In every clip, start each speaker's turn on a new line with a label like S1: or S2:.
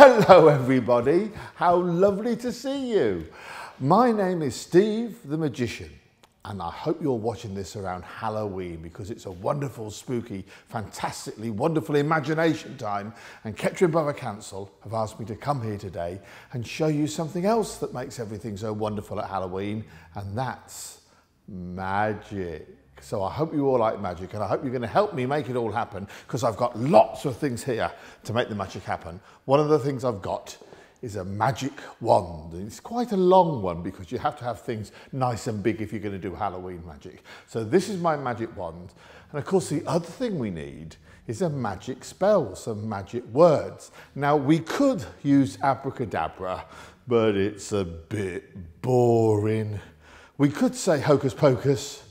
S1: Hello everybody, how lovely to see you. My name is Steve the Magician and I hope you're watching this around Halloween because it's a wonderful, spooky, fantastically wonderful imagination time, and Kettering Borough Council have asked me to come here today and show you something else that makes everything so wonderful at Halloween, and that's magic. So I hope you all like magic, and I hope you're going to help me make it all happen because I've got lots of things here to make the magic happen. One of the things I've got is a magic wand. And it's quite a long one because you have to have things nice and big if you're going to do Halloween magic. So this is my magic wand. And of course the other thing we need is a magic spell, some magic words. Now we could use abracadabra, but it's a bit boring. We could say hocus pocus,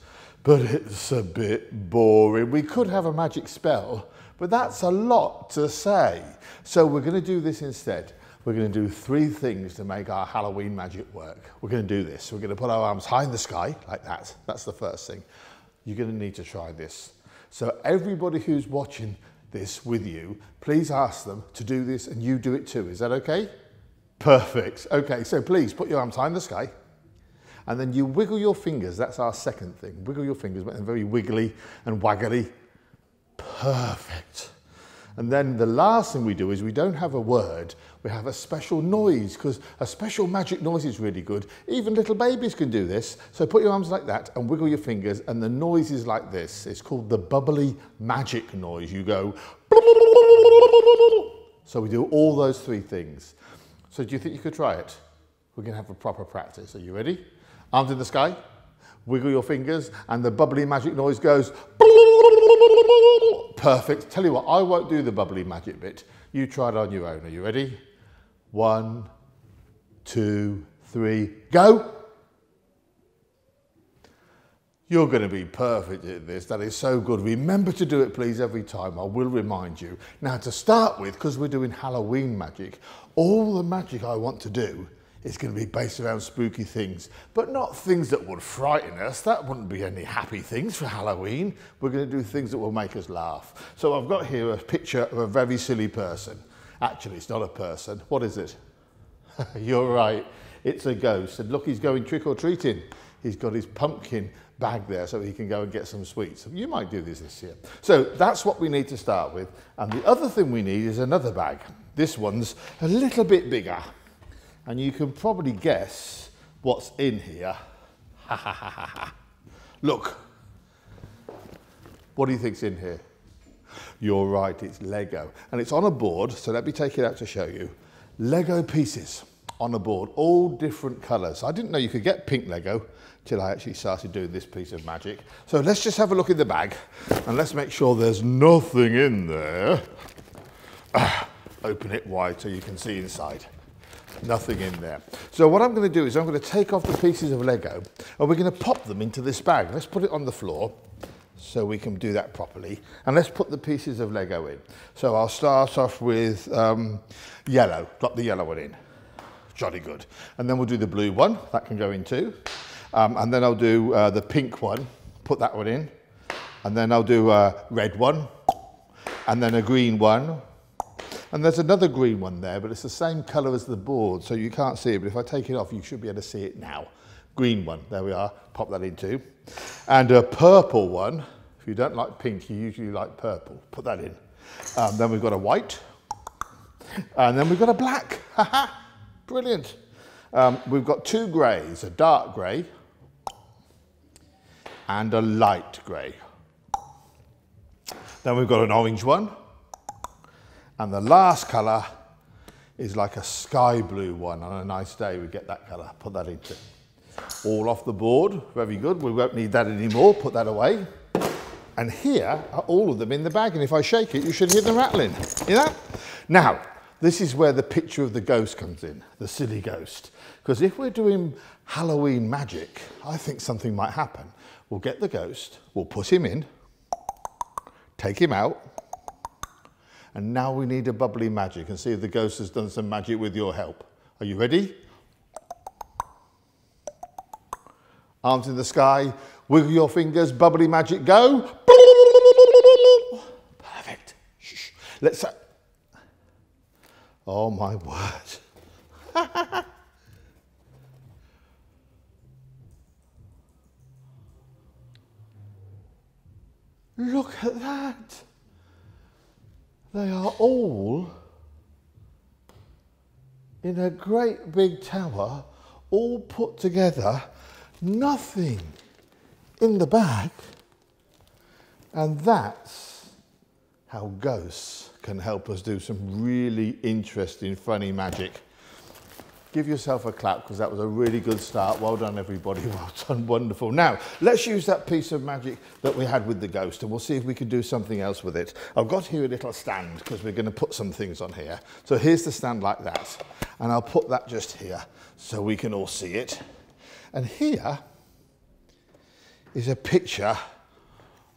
S1: but it's a bit boring. We could have a magic spell, but that's a lot to say. So we're going to do this instead. We're going to do 3 things to make our Halloween magic work. We're going to do this. We're going to put our arms high in the sky like that. That's the first thing. You're going to need to try this. So everybody who's watching this with you, please ask them to do this and you do it too. Is that okay? Perfect. Okay, so please put your arms high in the sky. And then you wiggle your fingers. That's our second thing. Wiggle your fingers, make them very wiggly and waggly. Perfect. And then the last thing we do is we don't have a word, we have a special noise, because a special magic noise is really good. Even little babies can do this. So put your arms like that and wiggle your fingers, and the noise is like this. It's called the bubbly magic noise. You go. So we do all those 3 things. So do you think you could try it? We're going to have a proper practice. Are you ready? Arms in the sky, wiggle your fingers, and the bubbly magic noise goes. Perfect. Tell you what, I won't do the bubbly magic bit. You try it on your own. Are you ready? 1, 2, 3, go. You're going to be perfect at this. That is so good. Remember to do it, please, every time. I will remind you. Now, to start with, because we're doing Halloween magic, all the magic I want to do is going to be based around spooky things, but not things that would frighten us. That wouldn't be any happy things for Halloween. We're going to do things that will make us laugh. So I've got here a picture of a very silly person. Actually, it's not a person. What is it? You're right. It's a ghost. And look, he's going trick-or-treating. He's got his pumpkin bag there so he can go and get some sweets. You might do this year. So that's what we need to start with. And the other thing we need is another bag. This one's a little bit bigger. And you can probably guess what's in here. Ha ha ha ha ha. Look. What do you think's in here? You're right, it's Lego. And it's on a board, so let me take it out to show you. Lego pieces on a board, all different colours. I didn't know you could get pink Lego till I actually started doing this piece of magic. So let's just have a look in the bag and let's make sure there's nothing in there. Open it wide so you can see inside. Nothing in there. So what I'm going to do is I'm going to take off the pieces of Lego and we're going to pop them into this bag. Let's put it on the floor so we can do that properly. And let's put the pieces of Lego in. So I'll start off with yellow. Drop the yellow one in. Jolly good. And then we'll do the blue one. That can go in too. And then I'll do the pink one. Put that one in. And then I'll do a red one. And then a green one. And there's another green one there, but it's the same colour as the board, so you can't see it. But if I take it off, you should be able to see it now. Green one, there we are, pop that in too. And a purple one. If you don't like pink, you usually like purple. Put that in. Then we've got a white. And then we've got a black. Haha, brilliant. We've got 2 greys, a dark grey and a light grey. Then we've got an orange one. And the last colour is like a sky blue one. On a nice day, we get that colour. Put that in too. All off the board. Very good. We won't need that anymore. Put that away. And here are all of them in the bag. And if I shake it, you should hear them rattling. You know? Now, this is where the picture of the ghost comes in. The silly ghost. Because if we're doing Halloween magic, I think something might happen. We'll get the ghost. We'll put him in. Take him out. And now we need a bubbly magic and see if the ghost has done some magic with your help. Are you ready? Arms in the sky, wiggle your fingers, bubbly magic, go. Perfect. Shh. Let's... Oh my word. Look at that. They are all in a great big tower, all put together, nothing in the back. And that's how ghosts can help us do some really interesting, funny magic. Give yourself a clap, because that was a really good start. Well done, everybody. Well done, wonderful. Now, let's use that piece of magic that we had with the ghost, and we'll see if we can do something else with it. I've got here a little stand, because we're going to put some things on here. So here's the stand like that, and I'll put that just here so we can all see it. And here is a picture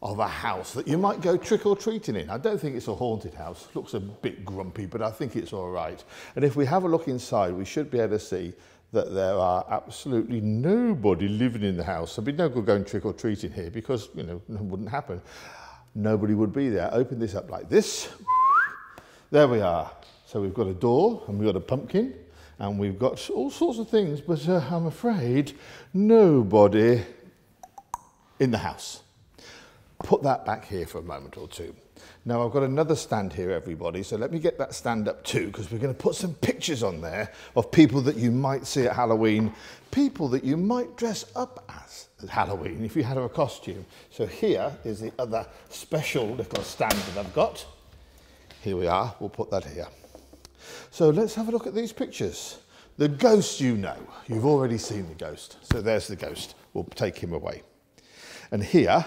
S1: of a house that you might go trick-or-treating in. I don't think it's a haunted house. Looks a bit grumpy, but I think it's all right. And if we have a look inside, we should be able to see that there are absolutely nobody living in the house. There'd be no good going trick-or-treating here because, you know, it wouldn't happen. Nobody would be there. Open this up like this. There we are. So we've got a door and we've got a pumpkin and we've got all sorts of things, but I'm afraid nobody in the house. Put that back here for a moment or two. Now I've got another stand here, everybody, so let me get that stand up too, because we're going to put some pictures on there of people that you might see at Halloween, people that you might dress up as at Halloween if you had a costume. So here is the other special little stand that I've got. Here we are, we'll put that here. So let's have a look at these pictures. The ghost, you know, you've already seen the ghost. So there's the ghost, we'll take him away. And here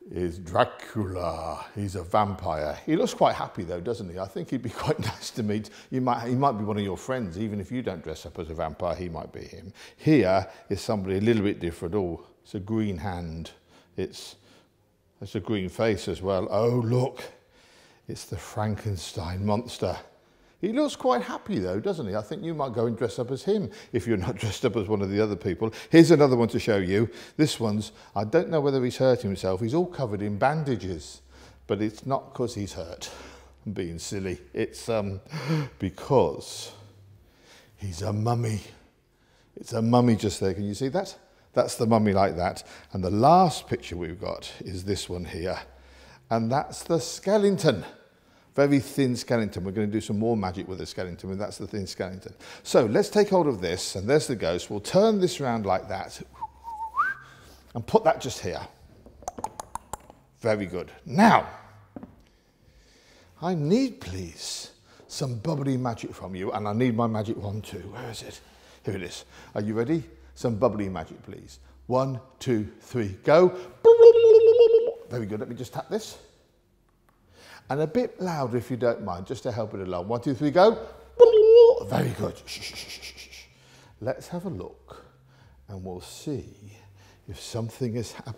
S1: is Dracula. He's a vampire. He looks quite happy though, doesn't he? I think he'd be quite nice to meet. He might be one of your friends, even if you don't dress up as a vampire, he might be him. Here is somebody a little bit different. Oh, it's a green hand. It's a green face as well. Oh, look, it's the Frankenstein monster. He looks quite happy though, doesn't he? I think you might go and dress up as him if you're not dressed up as one of the other people. Here's another one to show you. This one's, I don't know whether he's hurt himself. He's all covered in bandages, but it's not because he's hurt. I'm being silly. It's because he's a mummy. It's a mummy just there. Can you see that? That's the mummy like that. And the last picture we've got is this one here. And that's the skeleton. Very thin skeleton. We're going to do some more magic with the skeleton, and that's the thin skeleton. So let's take hold of this, and there's the ghost. We'll turn this around like that and put that just here. Very good. Now, I need, please, some bubbly magic from you, and I need my magic wand too. Where is it? Here it is. Are you ready? Some bubbly magic, please. 1, 2, 3, go. Very good. Let me just tap this. And a bit louder if you don't mind, just to help it along. 1, 2, 3, go. Very good. Shh, shh, shh, shh, shh. Let's have a look and we'll see if something has happened.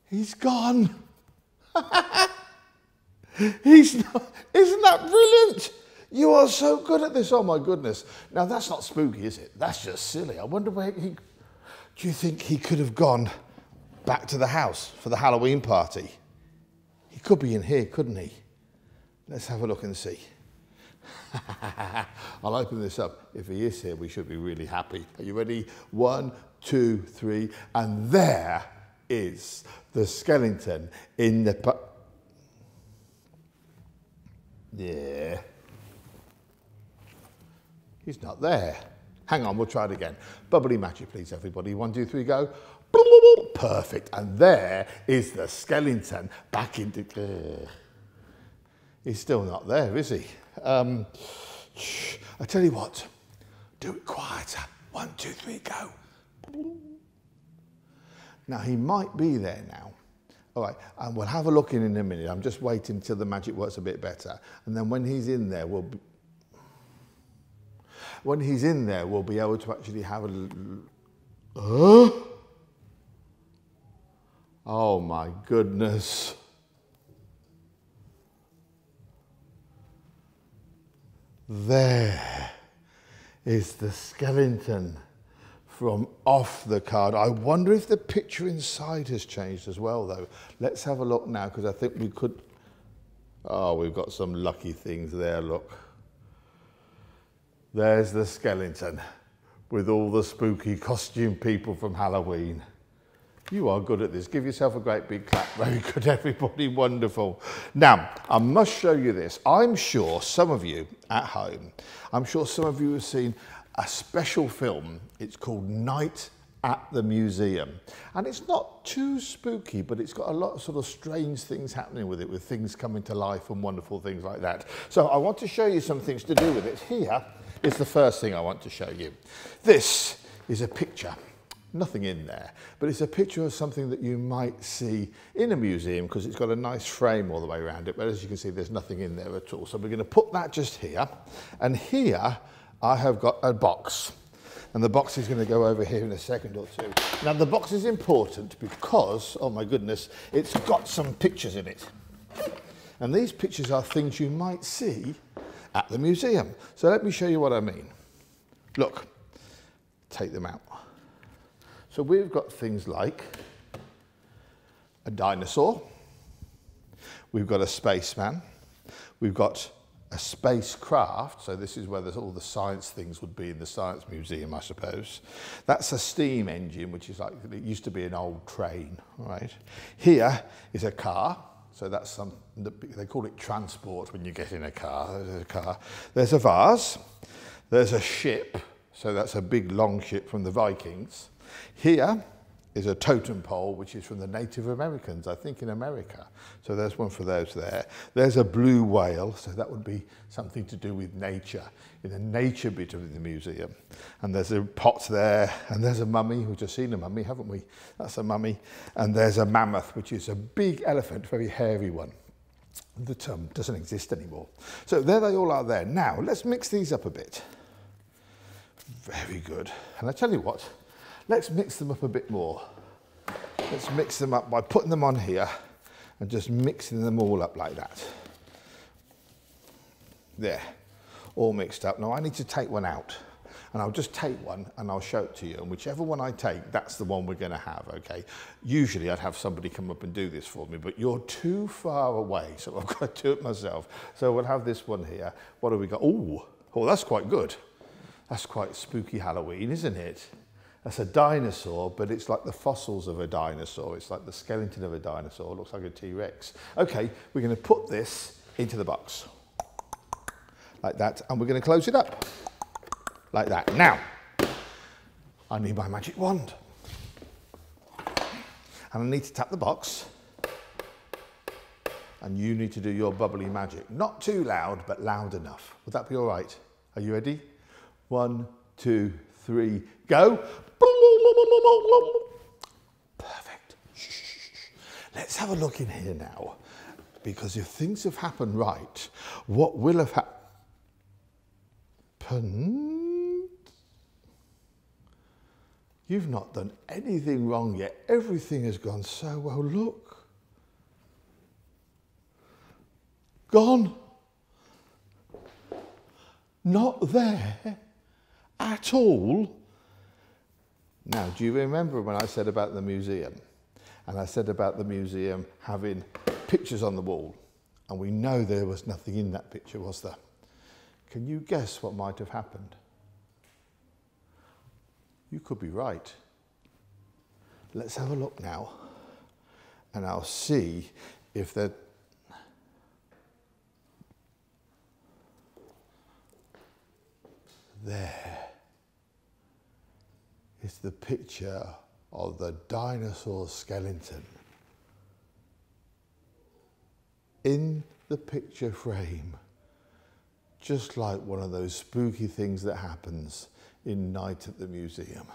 S1: He's gone. He's not. Isn't that brilliant? You are so good at this, oh my goodness. Now that's not spooky, is it? That's just silly. I wonder where do you think he could have gone back to the house for the Halloween party? He could be in here, couldn't he? Let's have a look and see. I'll open this up. If he is here, we should be really happy. Are you ready? 1, 2, 3, and there is the skeleton in the... Yeah. He's not there. Hang on, we'll try it again. Bubbly magic, please, everybody. 1, 2, 3, go. Perfect. And there is the skeleton back into... He's still not there, is he? Shh. I tell you what, do it quieter. 1, 2, 3, go. Now, he might be there now. All right, and we'll have a look in a minute. I'm just waiting until the magic works a bit better. And then when he's in there, we'll be able to actually have a... Oh my goodness. There is the skeleton from off the card. I wonder if the picture inside has changed as well, though. Let's have a look now, because I think we could... Oh, we've got some lucky things there, look. There's the skeleton with all the spooky costume people from Halloween. You are good at this. Give yourself a great big clap. Very good, everybody. Wonderful. Now, I must show you this. I'm sure some of you at home, I'm sure some of you have seen a special film. It's called Night at the Museum. And it's not too spooky, but it's got a lot of sort of strange things happening with it, with things coming to life and wonderful things like that. So I want to show you some things to do with it. Here is the first thing I want to show you. This is a picture. Nothing in there, but it's a picture of something that you might see in a museum because it's got a nice frame all the way around it, but as you can see, there's nothing in there at all. So we're going to put that just here, and here I have got a box, and the box is going to go over here in a second or two. Now the box is important because, oh my goodness, it's got some pictures in it, and these pictures are things you might see at the museum. So let me show you what I mean. Look, take them out. So we've got things like a dinosaur, we've got a spaceman, we've got a spacecraft, so this is where all the science things would be in the Science Museum, I suppose. That's a steam engine, which is like, it used to be an old train, all right? Here is a car, so that's some, they call it transport when you get in a car. There's a car. There's a vase, there's a ship, so that's a big long ship from the Vikings. Here is a totem pole, which is from the Native Americans, I think in America. So there's one for those there. There's a blue whale, so that would be something to do with nature, in the nature bit of the museum. And there's a pot there, and there's a mummy. We've just seen a mummy, haven't we? That's a mummy. And there's a mammoth, which is a big elephant, very hairy one. That doesn't exist anymore. So there they all are there. Now, let's mix these up a bit. Very good. And I tell you what, let's mix them up a bit more. Let's mix them up by putting them on here and just mixing them all up like that. There, all mixed up. Now I need to take one out, and I'll just take one and I'll show it to you, and whichever one I take, that's the one we're going to have, okay? Usually I'd have somebody come up and do this for me, but you're too far away, so I've got to do it myself. So we'll have this one here. What have we got? Oh, that's quite good. That's quite spooky Halloween, isn't it? That's a dinosaur, but it's like the fossils of a dinosaur. It's like the skeleton of a dinosaur. It looks like a T-Rex. Okay, we're going to put this into the box. Like that, and we're going to close it up. Like that. Now, I need my magic wand. And I need to tap the box. And you need to do your bubbly magic. Not too loud, but loud enough. Would that be all right? Are you ready? 1, 2, 3, go. Perfect. Let's have a look in here now, because if things have happened right, what will have happened? You've not done anything wrong yet. Everything has gone so well. Look. Gone. Not there at all. Now, do you remember when I said about the museum? And I said about the museum having pictures on the wall. And we know there was nothing in that picture, was there? Can you guess what might have happened? You could be right. Let's have a look now. And I'll see if there... There is the picture of the dinosaur skeleton. In the picture frame, just like one of those spooky things that happens in Night at the Museum.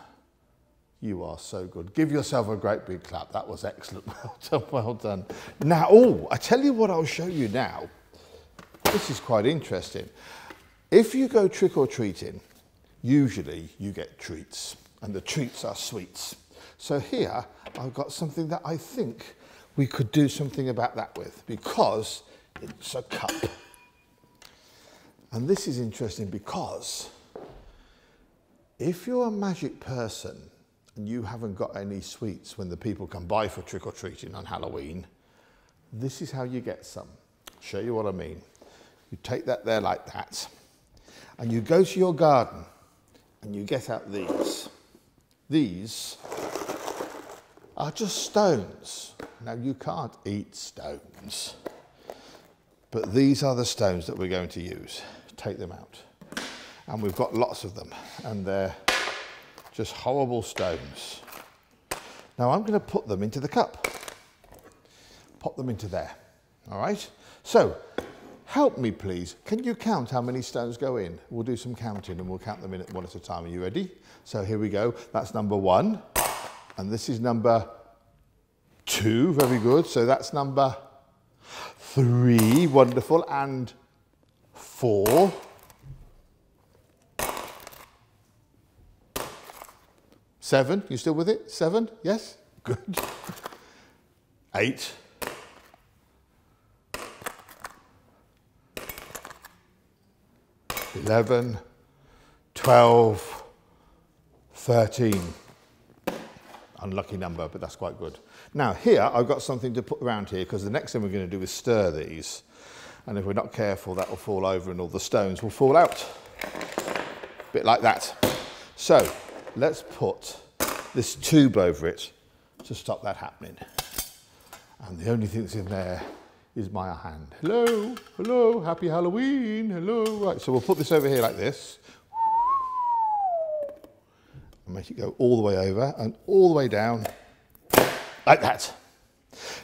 S1: You are so good. Give yourself a great big clap. That was excellent. Well done, well done. Now, oh, I tell you what I'll show you now. This is quite interesting. If you go trick-or-treating, usually you get treats, and the treats are sweets. So here, I've got something that I think we could do something about that with, because it's a cup. And this is interesting because If you're a magic person and you haven't got any sweets when the people come by for trick-or-treating on Halloween, this is how you get some. I'll show you what I mean. You take that there like that, and you go to your garden and you get out these. These are just stones. Now, you can't eat stones, but these are the stones that we're going to use. Take them out. And we've got lots of them, and they're just horrible stones. Now, I'm going to put them into the cup. Pop them into there, all right? So, help me, please. Can you count how many stones go in? We'll do some counting, and we'll count them in one at a time. Are you ready? So here we go. That's number 1, and this is number 2. Very good. So that's number 3. Wonderful. And 4. 7. You still with it? 7? Yes? Good. 8. 11, 12, 13. Unlucky number, but that's quite good. Now here, I've got something to put around here because the next thing we're going to do is stir these. And if we're not careful, that will fall over and all the stones will fall out. A bit like that. So let's put this tube over it to stop that happening. And the only thing that's in there is my hand. Hello, hello, happy Halloween, hello. Right, so we'll put this over here like this. And make it go all the way over and all the way down, like that.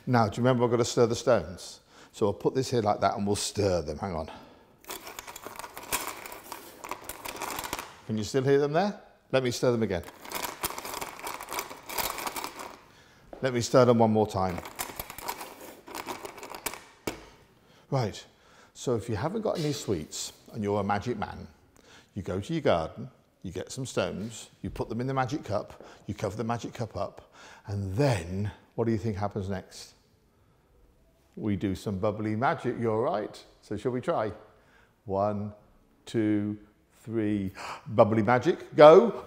S1: Now, do you remember I've got to stir the stones? So I'll put this here like that and we'll stir them, hang on. Can you still hear them there? Let me stir them again. Let me stir them one more time. Right, so if you haven't got any sweets and you're a magic man, you go to your garden, you get some stones, you put them in the magic cup, you cover the magic cup up, and then what do you think happens next? We do some bubbly magic, you're right. So shall we try? 1, 2, 3, bubbly magic, go.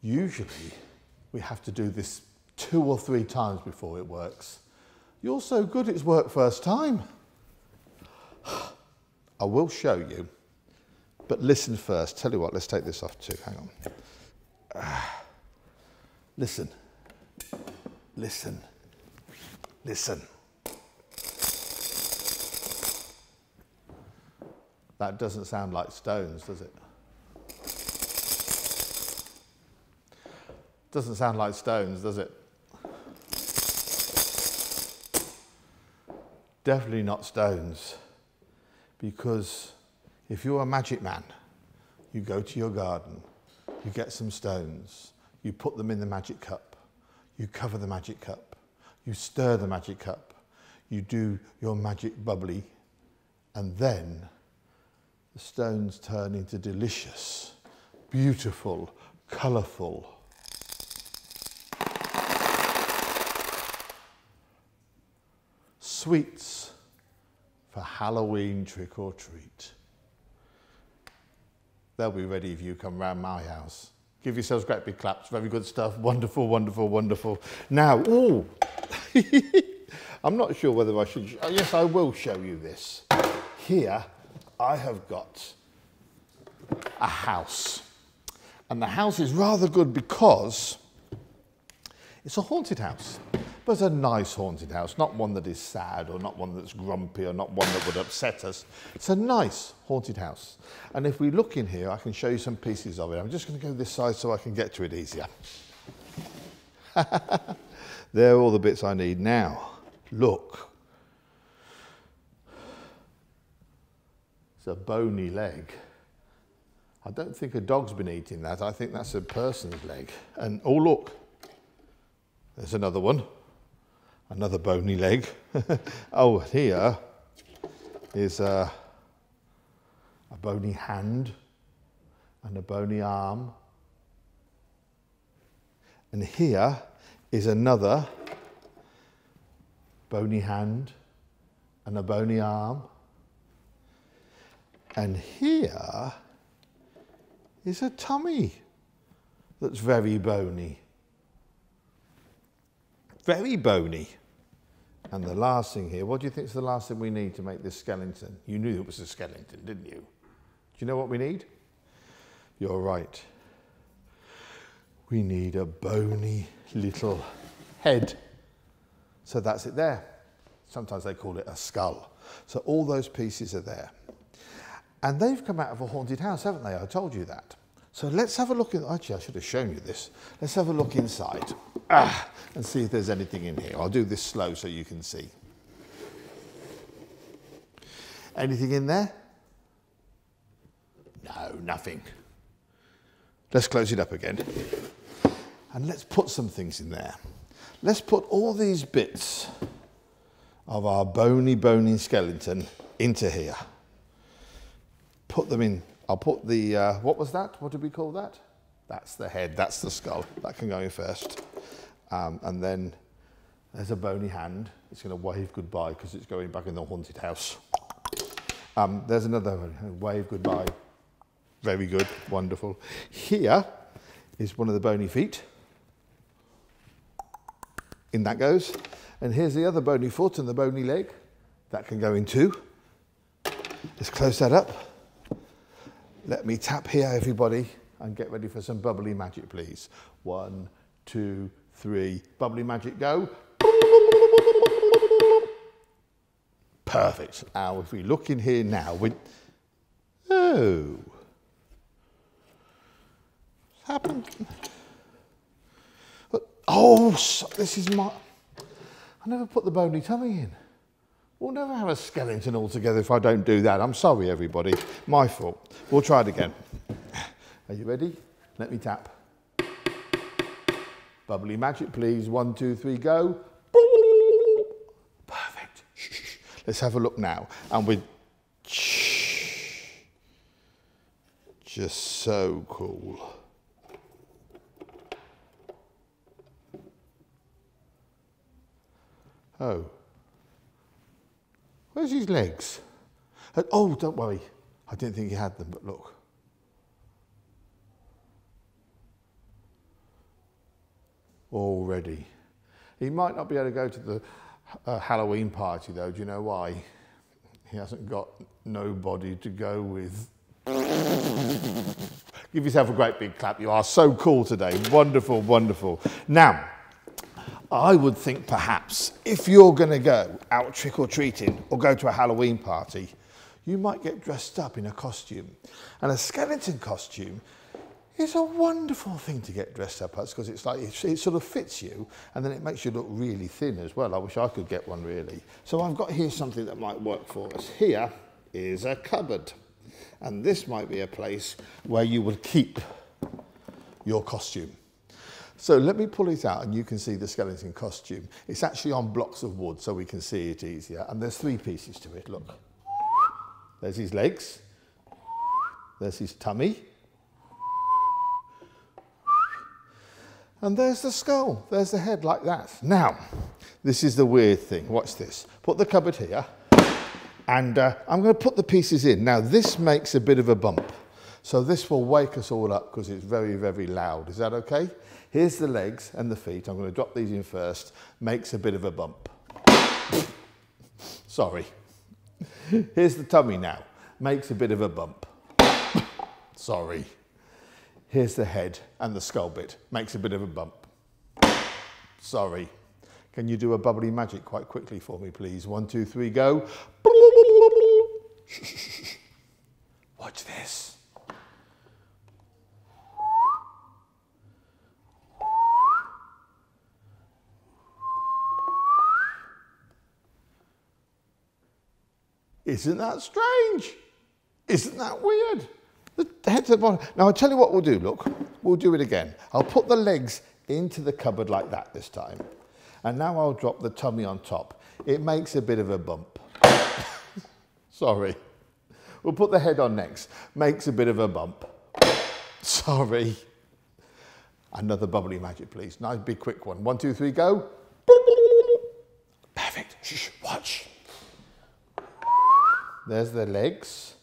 S1: Usually, we have to do this 2 or 3 times before it works. You're so good it's worked first time. I will show you, but listen first. Tell you what, let's take this off too, hang on. Listen, listen, listen. That doesn't sound like stones, does it? Doesn't sound like stones, does it? Definitely not stones. Because if you're a magic man, you go to your garden, you get some stones, you put them in the magic cup, you cover the magic cup, you stir the magic cup, you do your magic bubbly, and then the stones turn into delicious, beautiful, colourful, sweets for Halloween trick or treat. They'll be ready if you come round my house. Give yourselves great big claps. Very good stuff. Wonderful, wonderful, wonderful. Now, ooh, I'm not sure whether I should. Yes, I will show you this. Here, I have got a house. And the house is rather good because it's a haunted house. But it's a nice haunted house, not one that is sad or not one that's grumpy or not one that would upset us. It's a nice haunted house. And if we look in here, I can show you some pieces of it. I'm just going to go this side so I can get to it easier. There are all the bits I need. Now, look. It's a bony leg. I don't think a dog's been eating that. I think that's a person's leg. And, oh, look. There's another one. Another bony leg. Oh, here is a bony hand and a bony arm. And here is another bony hand and a bony arm. And here is a tummy that's very bony. Very bony. And the last thing here, what do you think is the last thing we need to make this skeleton? You knew it was a skeleton, didn't you? Do you know what we need? You're right. We need a bony little head. So that's it there. Sometimes they call it a skull. So all those pieces are there. And they've come out of a haunted house, haven't they? I told you that. So let's have a look in, actually I should have shown you this. Let's have a look inside and see if there's anything in here. I'll do this slow so you can see. Anything in there? No, nothing. Let's close it up again. And let's put some things in there. Let's put all these bits of our bony skeleton into here. Put them in. I'll put the, what was that? What did we call that? That's the head, that's the skull. That can go in first. And then there's a bony hand. It's going to wave goodbye because it's going back in the haunted house. There's another one. Wave goodbye. Very good, wonderful. Here is one of the bony feet. In that goes. And here's the other bony foot and the bony leg. That can go in too. Let's close that up. Let me tap here, everybody, and get ready for some bubbly magic, please. 1, 2, 3. Bubbly magic, go. Perfect. Now, if we look in here now, oh. What's happened? Oh, this is my... I never put the bony tummy in. We'll never have a skeleton all together if I don't do that. I'm sorry, everybody. My fault. We'll try it again. Are you ready? Let me tap. Bubbly magic, please. 1, 2, 3, go. Perfect. Let's have a look now. And with... Just so cool. Oh. Where's his legs? Oh, don't worry. I didn't think he had them, but look. Already. He might not be able to go to the Halloween party, though. Do you know why? He hasn't got nobody to go with. Give yourself a great big clap. You are so cool today. Wonderful, wonderful. Now, I would think perhaps if you're going to go out trick-or-treating or go to a Halloween party, you might get dressed up in a costume. And a skeleton costume is a wonderful thing to get dressed up as because it's like it sort of fits you and then it makes you look really thin as well. I wish I could get one really. So I've got here something that might work for us. Here is a cupboard. And this might be a place where you would keep your costume. So let me pull it out and you can see the skeleton costume. It's actually on blocks of wood so we can see it easier. And there's 3 pieces to it, look. There's his legs. There's his tummy. And there's the skull. There's the head like that. Now, this is the weird thing. Watch this. Put the cupboard here. And I'm going to put the pieces in. Now, this makes a bit of a bump. So this will wake us all up because it's very, very loud. Is that okay? Here's the legs and the feet. I'm going to drop these in first. Makes a bit of a bump. Sorry. Here's the tummy now. Makes a bit of a bump. Sorry. Here's the head and the skull bit. Makes a bit of a bump. Sorry. Can you do a bubbly magic quite quickly for me, please? 1, 2, 3, go. Watch this. Isn't that strange? Isn't that weird? The head to the bottom. Now, I'll tell you what we'll do, look. We'll do it again. I'll put the legs into the cupboard like that this time. And now I'll drop the tummy on top. It makes a bit of a bump. Sorry. We'll put the head on next. Makes a bit of a bump. Sorry. Another bubbly magic, please. Nice big quick one. 1, 2, 3, go. Perfect. Shh, watch. There's their legs.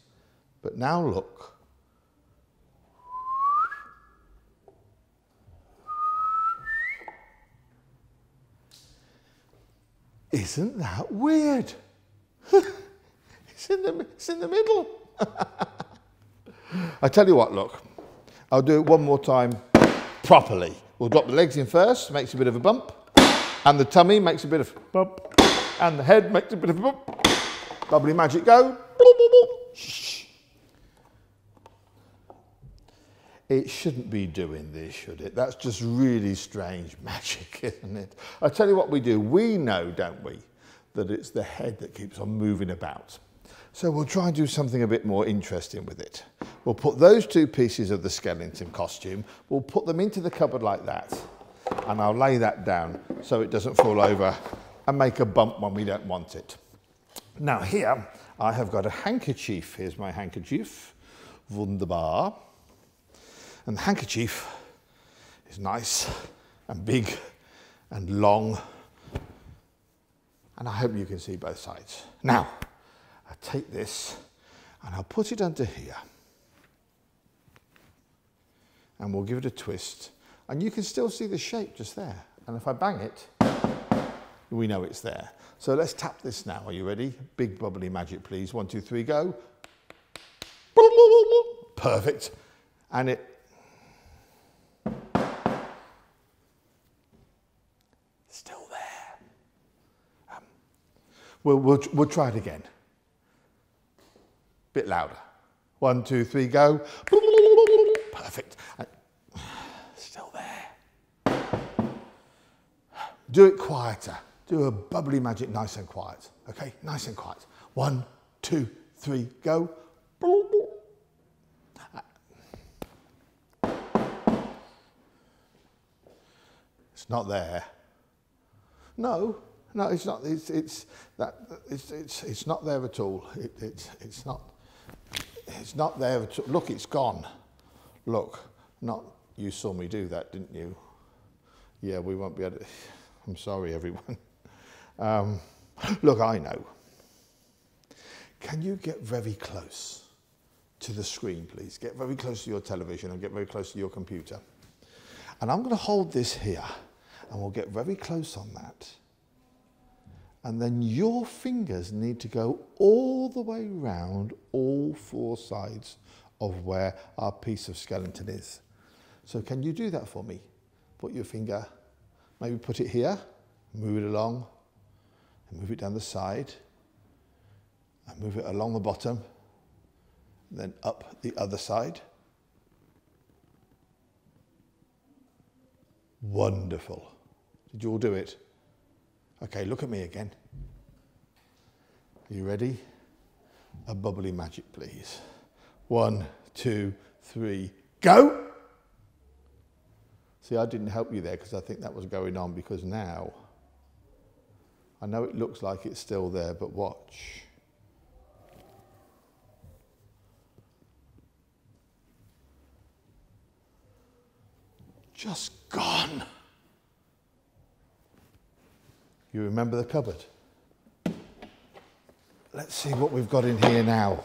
S1: But now look. Isn't that weird? It's in the middle. I tell you what, look. I'll do it one more time properly. We'll drop the legs in first, makes a bit of a bump. And the tummy makes a bit of a bump. And the head makes a bit of a bump. Bubbly magic, go. Shh. It shouldn't be doing this, should it? That's just really strange magic, isn't it? I tell you what we do. We know, don't we, that it's the head that keeps on moving about. So we'll try and do something a bit more interesting with it. We'll put those two pieces of the skeleton costume, we'll put them into the cupboard like that, and I'll lay that down so it doesn't fall over and make a bump when we don't want it. Now here, I have got a handkerchief. Here's my handkerchief. Wunderbar. And the handkerchief is nice and big and long. And I hope you can see both sides. Now, I take this and I'll put it under here. And we'll give it a twist. And you can still see the shape just there. And if I bang it, we know it's there. So let's tap this now. Are you ready? Big bubbly magic, please. 1, 2, 3, go. Perfect. And it... still there. We'll try it again. Bit louder. 1, 2, 3, go. Perfect. Still there. Do it quieter. Do a bubbly magic nice and quiet. Okay, nice and quiet. 1, 2, 3, go. It's not there. No, it's not. It's not there at all. It's not there at all. Look, it's gone. Look, you saw me do that, didn't you? Yeah, we won't be able to. I'm sorry, everyone. Look, I know. Can you get very close to the screen, please? Get very close to your television and get very close to your computer. And I'm going to hold this here, and we'll get very close on that. And then your fingers need to go all the way round all 4 sides of where our piece of skeleton is. So can you do that for me? Put your finger, maybe put it here, move it along, and move it down the side, and move it along the bottom, then up the other side. Wonderful. Did you all do it? Okay, look at me again. Are you ready? A bubbly magic, please. 1, 2, 3, go! See, I didn't help you there because I think that was going on, because now, I know it looks like it's still there, but watch. Just gone. You remember the cupboard? Let's see what we've got in here now.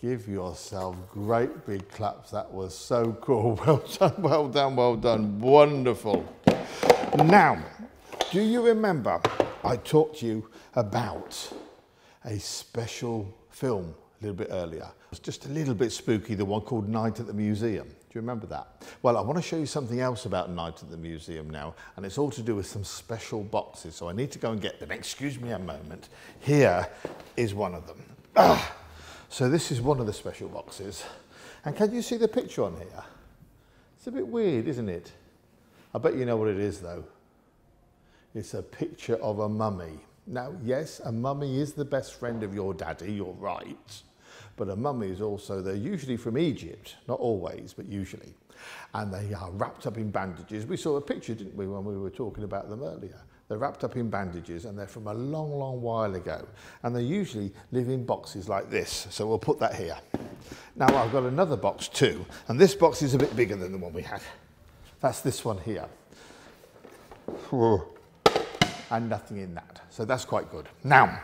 S1: Give yourself great big claps. That was so cool. Well done, well done, well done. Wonderful. Now, do you remember I talked to you about a special film a little bit earlier? It was just a little bit spooky, the one called Night at the Museum. Do you remember that? Well, I want to show you something else about Night at the Museum now, and it's all to do with some special boxes, so I need to go and get them. Excuse me a moment. Here is one of them. So this is one of the special boxes. And can you see the picture on here? It's a bit weird, isn't it? I bet you know what it is, though. It's a picture of a mummy. Now, yes, a mummy is the best friend of your daddy, you're right. but a mummy is also, they're usually from Egypt, not always, but usually. And they are wrapped up in bandages. We saw a picture, didn't we, when we were talking about them earlier? They're wrapped up in bandages and they're from a long, long while ago. And they usually live in boxes like this. So we'll put that here. Now I've got another box too. And this box is a bit bigger than the one we had. That's this one here. And nothing in that. So that's quite good. Now,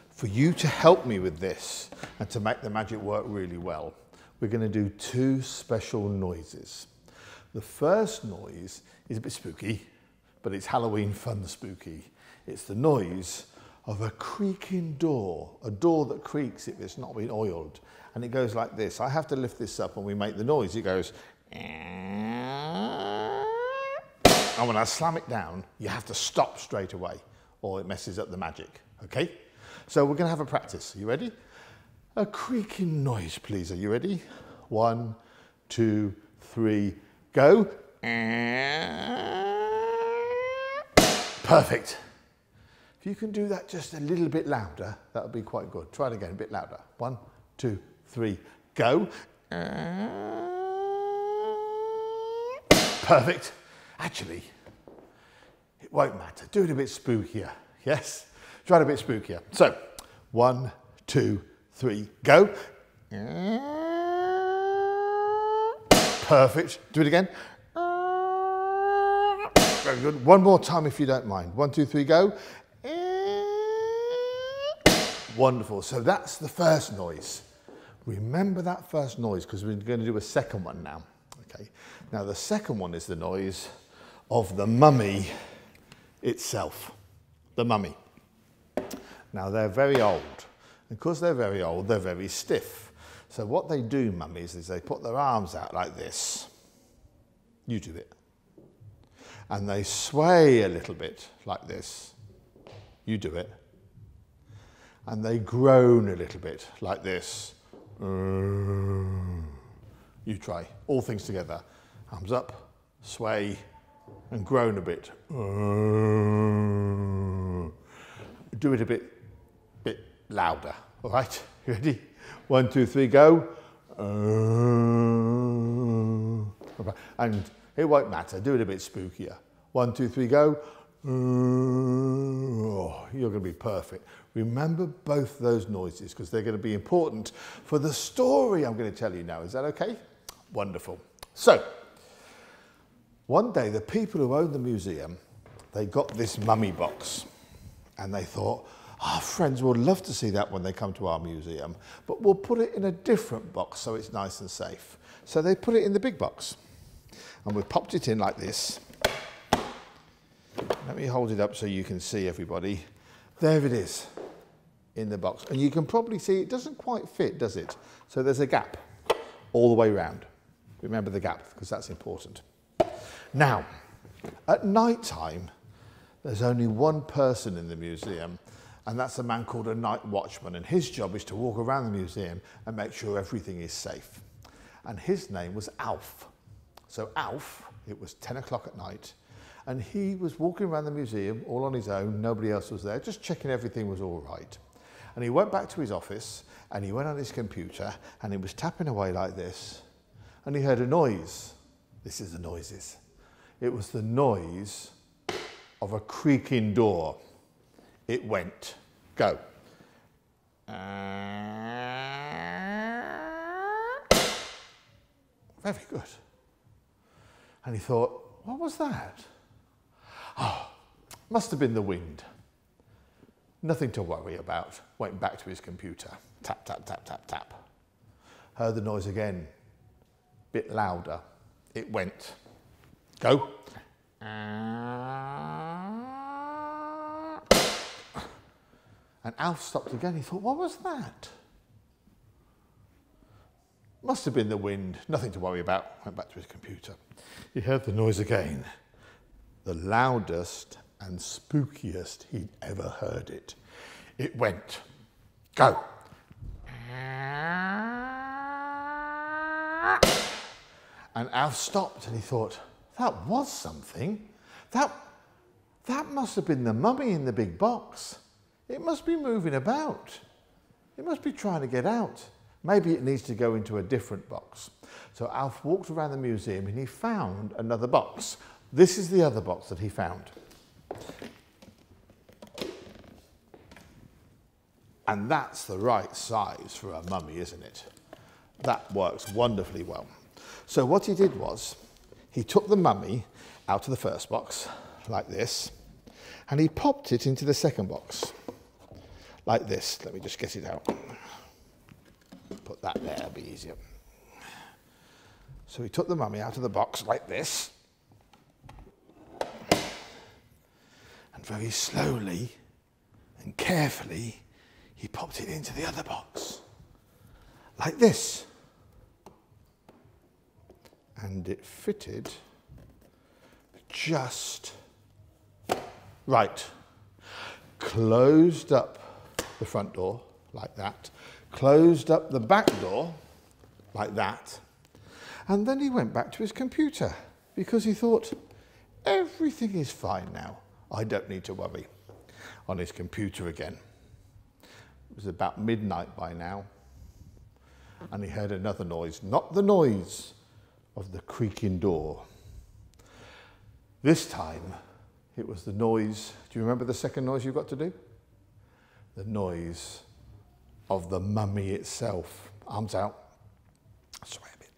S1: for you to help me with this and to make the magic work really well, we're going to do two special noises. The first noise is a bit spooky, but it's Halloween fun spooky. It's the noise of a creaking door, a door that creaks if it's not been oiled. And it goes like this. I have to lift this up and we make the noise. It goes, and when I slam it down, you have to stop straight away or it messes up the magic, okay? So we're gonna have a practice. Are you ready? A creaking noise, please. Are you ready? 1, 2, 3, go. Perfect. If you can do that just a little bit louder, that would be quite good. Try it again, a bit louder. 1, 2, 3, go. Perfect. Actually, it won't matter. Do it a bit spookier. Yes? Try it a bit spookier. So, 1, 2, 3, go. Perfect. Do it again. Very good. One more time if you don't mind. 1, 2, 3, go. Wonderful. So that's the first noise. Remember that first noise because we're going to do a second one now. Okay. Now the second one is the noise of the mummy itself. The mummy. Now they're very old. And because they're very old, they're very stiff. So what they do, mummies, is they put their arms out like this. You do it. And they sway a little bit like this. You do it. And they groan a little bit like this. You try. All things together. Arms up, sway, and groan a bit. Do it a bit louder. All right? You ready? 1, 2, 3, go. And it won't matter. Do it a bit spookier. 1, 2, 3, go. Oh, you're going to be perfect. Remember both those noises because they're going to be important for the story I'm going to tell you now. Is that okay? Wonderful. So, one day the people who owned the museum, they got this mummy box and they thought, our friends will love to see that when they come to our museum, but we'll put it in a different box so it's nice and safe. So they put it in the big box and we popped it in like this. Let me hold it up so you can see everybody. There it is in the box. And you can probably see it doesn't quite fit, does it? So there's a gap all the way around. Remember the gap because that's important. Now, at night time, there's only one person in the museum and that's a man called a night watchman. And his job is to walk around the museum and make sure everything is safe. And his name was Alf. So Alf, it was 10 o'clock at night. And he was walking around the museum all on his own, nobody else was there, just checking everything was all right. And he went back to his office and he went on his computer and he was tapping away like this and he heard a noise. This is the noises. It was the noise of a creaking door. It went, go. Very good. And he thought, what was that? Oh, must have been the wind. Nothing to worry about. Went back to his computer. Tap, tap, tap, tap, tap. Heard the noise again. Bit louder. It went. Go. And Alf stopped again. He thought, what was that? Must have been the wind. Nothing to worry about. Went back to his computer. He heard the noise again. The loudest and spookiest he'd ever heard it. It went, go. And Alf stopped and he thought, that was something. That must have been the mummy in the big box. It must be moving about. It must be trying to get out. Maybe it needs to go into a different box. So Alf walked around the museum and he found another box. This is the other box that he found. And that's the right size for a mummy, isn't it? That works wonderfully well. So what he did was, he took the mummy out of the first box, like this, and he popped it into the second box, like this. Let me just get it out. Put that there, it'll be easier. So he took the mummy out of the box, like this, and very slowly and carefully, he popped it into the other box, like this. And it fitted just right. Closed up the front door, like that. Closed up the back door, like that. And then he went back to his computer because he thought, everything is fine now. I don't need to worry. On his computer again. It was about midnight by now, and he heard another noise, not the noise of the creaking door. This time, it was the noise, do you remember the second noise you got to do? The noise of the mummy itself. Arms out, sway a bit,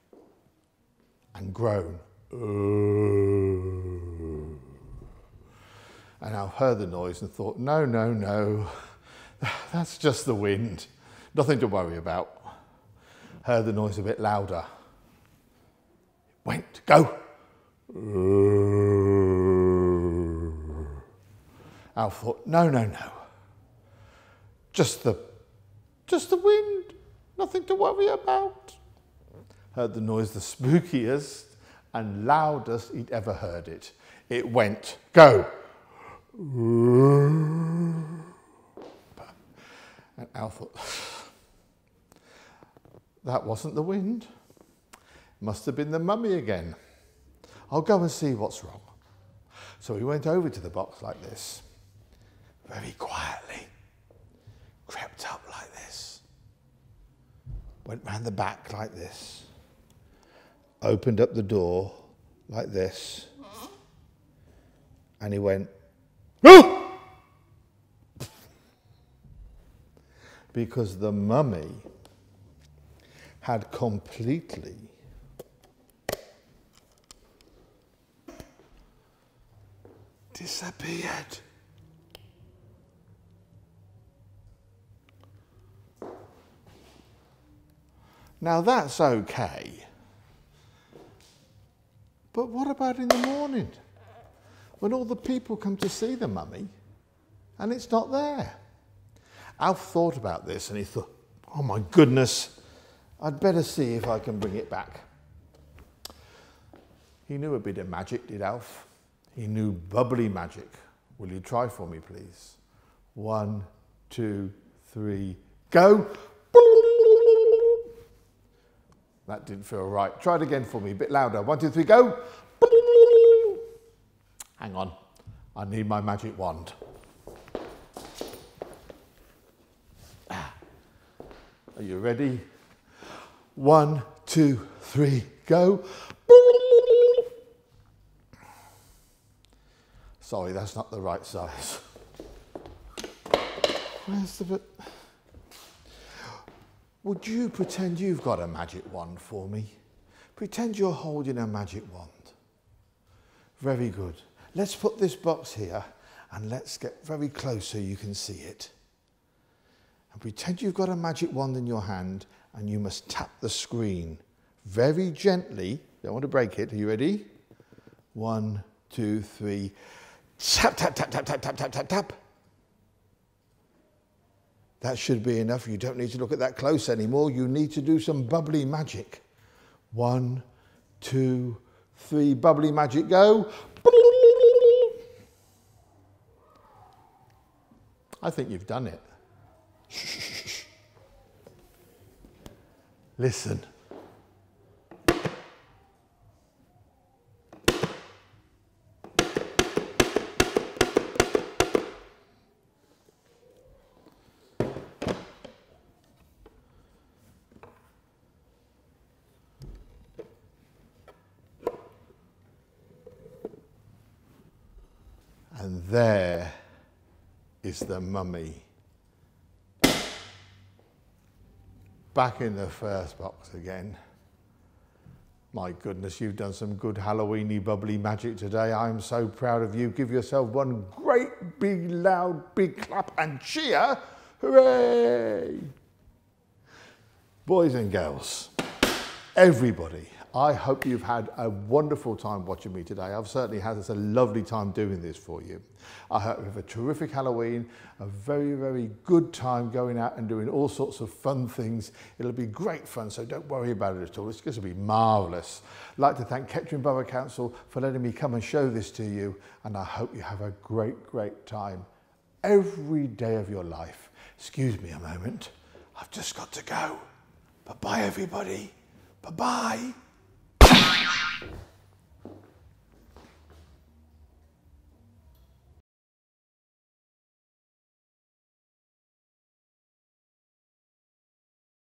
S1: and groan. And I heard the noise and thought, no, no, no. That's just the wind. Nothing to worry about. Heard the noise a bit louder. Went, go. Alf thought, no, no, no. Just the wind. Nothing to worry about. Heard the noise the spookiest and loudest he'd ever heard it. It went, go. And Alf thought, that wasn't the wind. Must have been the mummy again. I'll go and see what's wrong. So he went over to the box like this, very quietly, crept up like this, went round the back like this, opened up the door like this, and he went, oh! Because the mummy had completely disappeared. Now that's okay, but what about in the morning when all the people come to see the mummy and it's not there? Alf thought about this and he thought, oh my goodness, I'd better see if I can bring it back. He knew a bit of magic, did Alf? He knew bubbly magic. Will you try for me, please? 1, 2, 3, go. That didn't feel right. Try it again for me, a bit louder. 1, 2, 3, go. Hang on, I need my magic wand. Are you ready? 1, 2, 3, go. Sorry, that's not the right size. Where's the bit? Would you pretend you've got a magic wand for me? Pretend you're holding a magic wand. Very good. Let's put this box here and let's get very close so you can see it. And pretend you've got a magic wand in your hand and you must tap the screen very gently. Don't want to break it. Are you ready? 1, 2, 3. Tap, tap, tap, tap, tap, tap, tap, tap, tap. That should be enough. You don't need to look at that close anymore. You need to do some bubbly magic. 1, 2, 3. Bubbly magic, go. I think you've done it. Shh. Listen. And there is the mummy. Back in the first box again. My goodness, you've done some good Halloweeny bubbly magic today. I'm so proud of you. Give yourself one great big loud big clap and cheer. Hooray! Boys and girls, everybody, I hope you've had a wonderful time watching me today. I've certainly had a lovely time doing this for you. I hope you have a terrific Halloween, a very, very good time going out and doing all sorts of fun things. It'll be great fun, so don't worry about it at all. It's going to be marvellous. I'd like to thank Kettering Borough Council for letting me come and show this to you, and I hope you have a great, great time every day of your life. Excuse me a moment. I've just got to go. Bye-bye, everybody. Bye-bye.